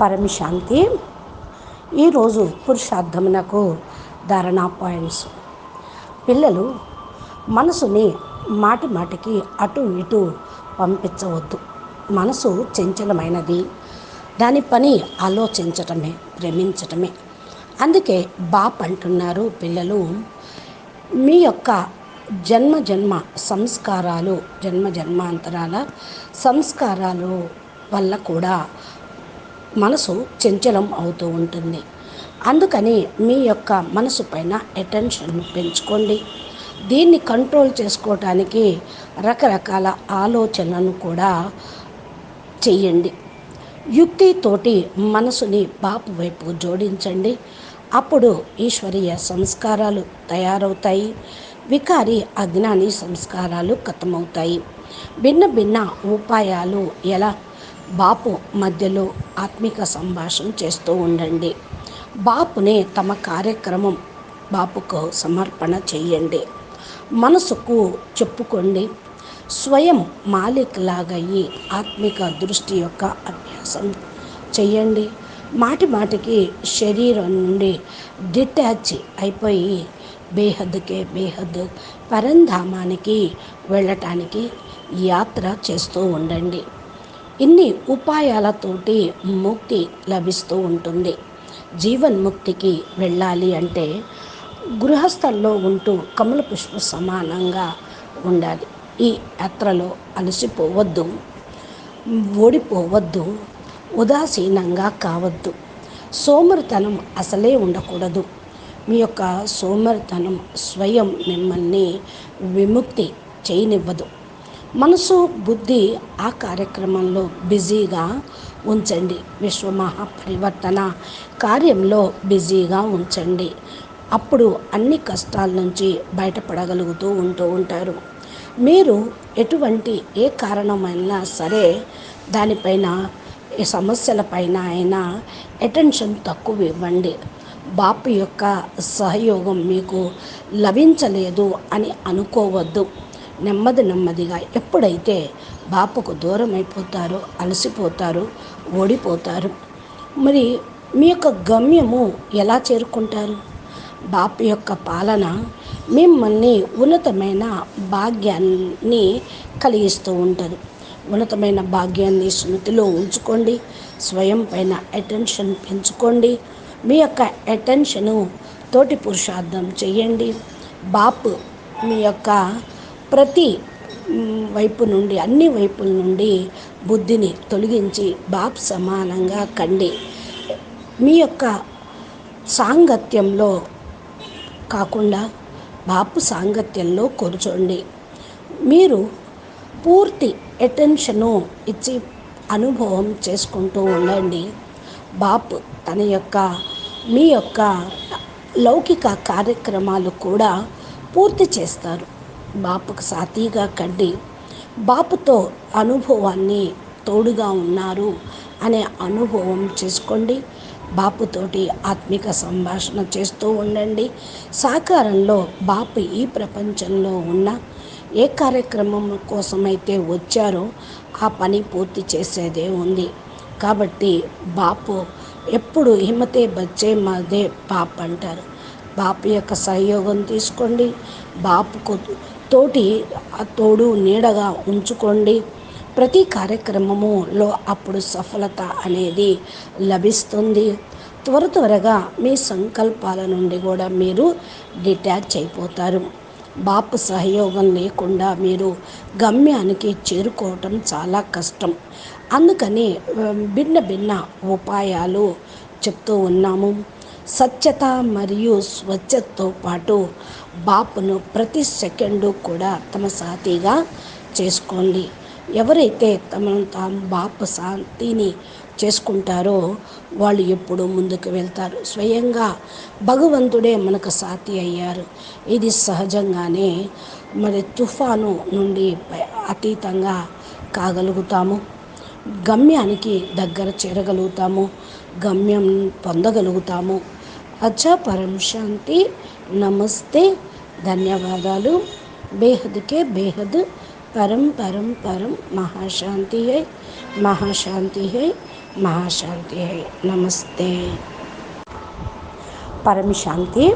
పరమశాంతి. ఈరోజు పురుషార్థమునకు ధారణా పాయింట్స్. పిల్లలు మనసుని మాటి మాటికి అటు ఇటు పంపించవద్దు. మనసు చంచలమైనది. దాని పని ఆలోచించటమే, ప్రేమించటమే. అందుకే బాప్ అంటున్నారు, పిల్లలు మీ యొక్క జన్మ సంస్కారాలు, జన్మాంతరాల సంస్కారాలు వల్ల కూడా మనసు చంచలం అవుతూ ఉంటుంది. అందుకని మీ యొక్క మనసు పైన అటెన్షన్ పెంచుకోండి. దీన్ని కంట్రోల్ చేసుకోవటానికి రకరకాల ఆలోచనలను కూడా చెయ్యండి. యుక్తితోటి మనసుని బాపు వైపు జోడించండి. అప్పుడు ఈశ్వరీయ సంస్కారాలు తయారవుతాయి. వికారి అజ్ఞాని సంస్కారాలు ఖతమవుతాయి. భిన్న ఉపాయాలు ఎలా? బాపు మధ్యలో ఆత్మిక సంభాషణ చేస్తూ ఉండండి. బాపునే తమ కార్యక్రమం బాపుకు సమర్పణ చేయండి. మనసుకు చెప్పుకోండి. స్వయం మాలిక్ లాగయ్యి ఆత్మిక దృష్టి యొక్క అభ్యాసం చెయ్యండి. మాటికి శరీరం నుండి డిటాచ్ అయిపోయి బేహద్కే బేహద్ పరంధామానికి వెళ్ళటానికి యాత్ర చేస్తూ ఉండండి. ఇన్ని ఉపాయాలతోటి ముక్తి లభిస్తూ ఉంటుంది. జీవన్ముక్తికి వెళ్ళాలి అంటే గృహస్థంలో ఉంటూ కమల పుష్ప సమానంగా ఉండాలి. ఈ యాత్రలో అలసిపోవద్దు, ఓడిపోవద్దు, ఉదాసీనంగా కావద్దు. సోమరితనం అసలే ఉండకూడదు. మీ యొక్క సోమరితనం స్వయం మిమ్మల్ని విముక్తి చేయనివ్వదు. మనసు బుద్ధి ఆ కార్యక్రమంలో బిజీగా ఉంచండి. విశ్వమహాపరివర్తన కార్యంలో బిజీగా ఉంచండి. అప్పుడు అన్ని కష్టాల నుంచి బయటపడగలుగుతూ ఉంటారు. మీరు ఎటువంటి ఏ కారణమైనా సరే దానిపైన ఈ సమస్యలపైన అయినా అటెన్షన్ తక్కువ ఇవ్వండి. బాపు యొక్క సహయోగం మీకు లభించలేదు అని అనుకోవద్దు. నెమ్మదిగా ఎప్పుడైతే బాపుకు దూరం అయిపోతారో అలసిపోతారో ఓడిపోతారు. మరి మీ యొక్క గమ్యము ఎలా చేరుకుంటారు? బాపు యొక్క పాలన మిమ్మల్ని ఉన్నతమైన భాగ్యాన్ని కలిగిస్తూ ఉంటుంది. ఉన్నతమైన భాగ్యాన్ని స్మృతిలో ఉంచుకోండి. స్వయం పైన అటెన్షన్ పెంచుకోండి. మీ యొక్క అటెన్షను తోటి పురుషార్థం చేయండి. బాపు మీ యొక్క ప్రతి వైపు నుండి అన్ని వైపుల నుండి బుద్ధిని తొలగించి బాప్ సమానంగా కండి. మీ యొక్క సాంగత్యంలో కాకుండా బాపు సాంగత్యంలో కూర్చోండి. మీరు పూర్తి అటెన్షను ఇచ్చి అనుభవం చేసుకుంటూ ఉండండి. బాపు తన యొక్క మీ యొక్క లౌకిక కార్యక్రమాలు కూడా పూర్తి చేస్తారు. బాపుకు సాతీగా కండి. బాపుతో అనుభవాన్ని తోడుగా ఉన్నారు అనే అనుభవం చేసుకోండి. బాపుతోటి ఆత్మిక సంభాషణ చేస్తూ ఉండండి. సాకారంలో బాపు ఈ ప్రపంచంలో ఉన్న ఏ కార్యక్రమం కోసమైతే వచ్చారో ఆ పని పూర్తి చేసేదే ఉంది. కాబట్టి బాపు ఎప్పుడు హిమ్మతే బచ్చే మదే బాప్ అంటారు. బాపు యొక్క సహయోగం తీసుకోండి. బాపుకు తోటి తోడు నీడగా ఉంచుకోండి. ప్రతి కార్యక్రమములో అప్పుడు సఫలత అనేది లభిస్తుంది. త్వరగా మీ సంకల్పాల నుండి కూడా మీరు డిటాచ్ అయిపోతారు. బాపు సహయోగం లేకుండా మీరు గమ్యానికి చేరుకోవటం చాలా కష్టం. అందుకని భిన్న ఉపాయాలు చెప్తూ ఉన్నాము. సత్యత మరియు స్వచ్ఛతతో పాటు బాపును ప్రతి సెకండు కూడా తమ సాథీగా చేసుకోండి. ఎవరైతే తమను తాము బాపు శాంతిని చేసుకుంటారో వాళ్ళు ఎప్పుడూ ముందుకు వెళ్తారు. స్వయంగా భగవంతుడే మనకు సాథీ అయ్యారు. ఇది సహజంగానే మరి తుఫాను నుండి అతీతంగా కాగలుగుతాము. గమ్యానికి దగ్గర చేరగలుగుతాము. గమ్యం పొందగలుగుతాము. అచ్చా పరం శాంతి. నమస్తే. ధన్యవాదాలు. బేహద్కే బేహద్ పరం పరం పరం మహాశాంతి హై, మహాశాంతి హై. మహాశాంతి. నమస్తే. పరమ శాంతి.